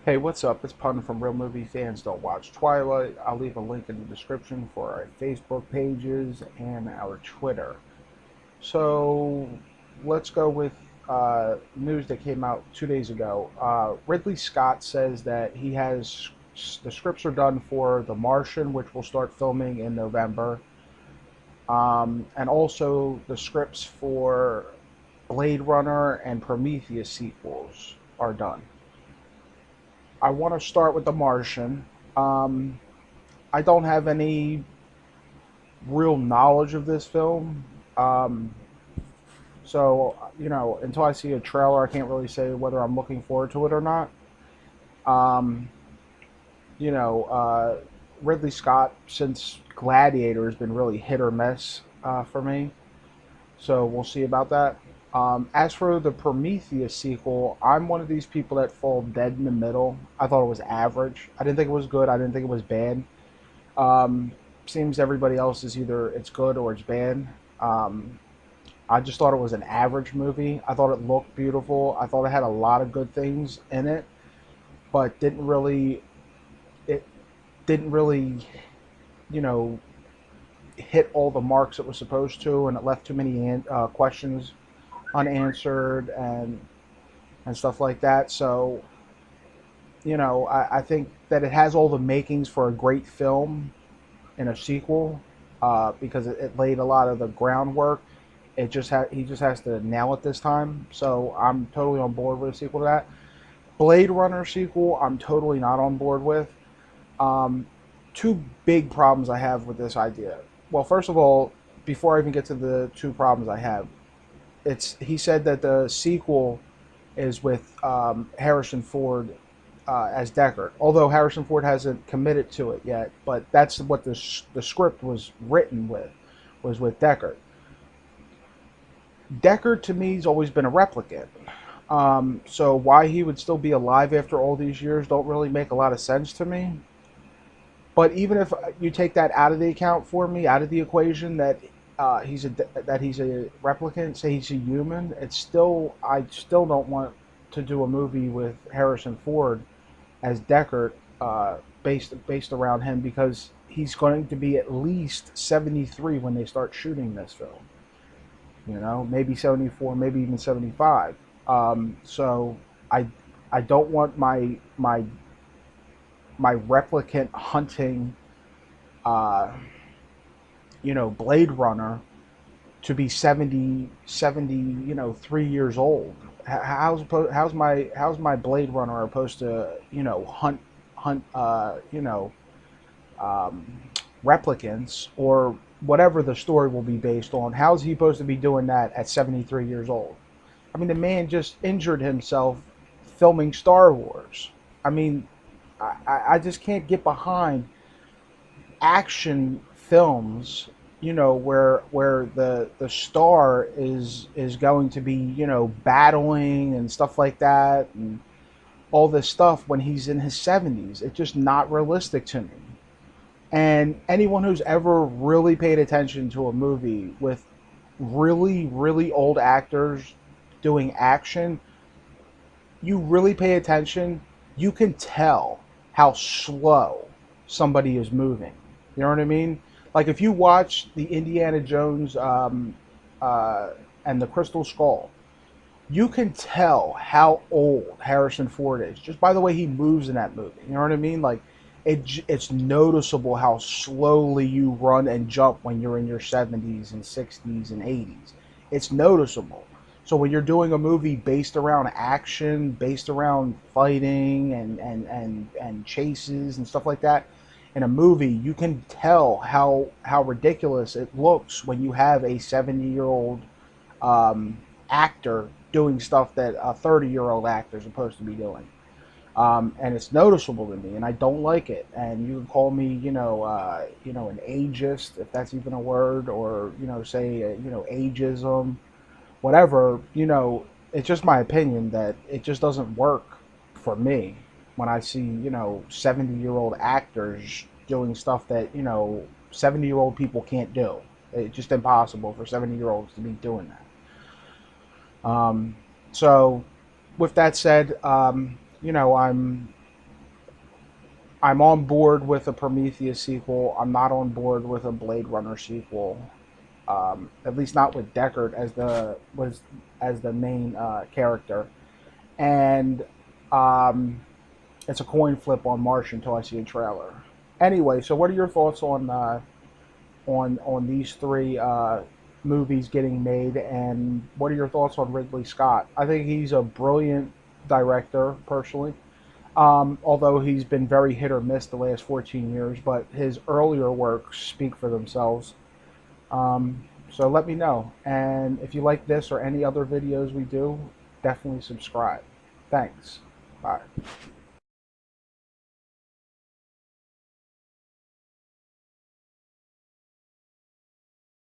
Hey, what's up? It's Pun from Real Movie Fans Don't Watch Twilight. I'll leave a link in the description for our Facebook pages and our Twitter. So let's go with news that came out 2 days ago. Ridley Scott says that he has the scripts are done for The Martian, which will start filming in November, and also the scripts for Blade Runner and Prometheus sequels are done. I want to start with The Martian. Um, I don't have any real knowledge of this film. Um, until I see a trailer, I can't really say whether I'm looking forward to it or not. Um, you know, uh, Ridley Scott, since Gladiator, has been really hit or miss for me. So we'll see about that. As for the Prometheus sequel, I'm one of these people that fall dead in the middle. I thought it was average. I didn't think it was good. I didn't think it was bad. Um, Seems everybody else is either it's good or it's bad. Um, I just thought it was an average movie. I thought it looked beautiful. I thought it had a lot of good things in it, but it didn't really you know hit all the marks it was supposed to, and it left too many questions unanswered and stuff like that. So I think that it has all the makings for a great film in a sequel because it laid a lot of the groundwork. He just has to nail it this time. So I'm totally on board with a sequel to that. Blade Runner sequel, I'm totally not on board with. Um, Two big problems I have with this idea. Well, first of all, before I even get to the two problems I have, it's he said that the sequel is with Harrison Ford as Deckard. Although Harrison Ford hasn't committed to it yet, but that's what the script was written with, was with Deckard. Deckard to me has always been a replicant. So why he would still be alive after all these years don't really make a lot of sense to me. But even if you take that out of the account for me, out of the equation, that he's a replicant, say he's a human, I still don't want to do a movie with Harrison Ford as Deckard, based around him, because he's going to be at least 73 when they start shooting this film. Maybe 74, maybe even 75. So I I don't want my replicant hunting, uh, Blade Runner to be 3 years old. How's my Blade Runner supposed to hunt um, replicants or whatever the story will be based on? How's he supposed to be doing that at 73 years old? I mean, the man just injured himself filming Star Wars. I mean, I just can't get behind action films, where the star is going to be, battling and stuff like that, and all this stuff when he's in his 70s. It's just not realistic to me. And anyone who's ever really paid attention to a movie with really, really old actors doing action, you really pay attention, you can tell how slow somebody is moving. You know what I mean? Like if you watch the Indiana Jones uh, and the Crystal Skull, you can tell how old Harrison Ford is just by the way he moves in that movie. You know what I mean? Like it's noticeable how slowly you run and jump when you're in your 70s and 60s and 80s. It's noticeable. So when you're doing a movie based around action, based around fighting and chases and stuff like that, in a movie, you can tell how ridiculous it looks when you have a 70-year-old actor doing stuff that a 30-year-old actor is supposed to be doing. And it's noticeable to me, and I don't like it. And you can call me, an ageist, if that's even a word, or say, ageism, whatever. It's just my opinion that it just doesn't work for me when I see 70-year-old actors doing stuff that 70-year-old people can't do. It's just impossible for 70-year-olds to be doing that. So, with that said, I'm I'm on board with a Prometheus sequel. I'm not on board with a Blade Runner sequel. At least not with Deckard as the main character. And it's a coin flip on Martian until I see a trailer. Anyway, so what are your thoughts on these three movies getting made, and what are your thoughts on Ridley Scott? I think he's a brilliant director, personally. Although he's been very hit or miss the last 14 years, but his earlier works speak for themselves. So let me know. And if you like this or any other videos we do, definitely subscribe. Thanks. Bye.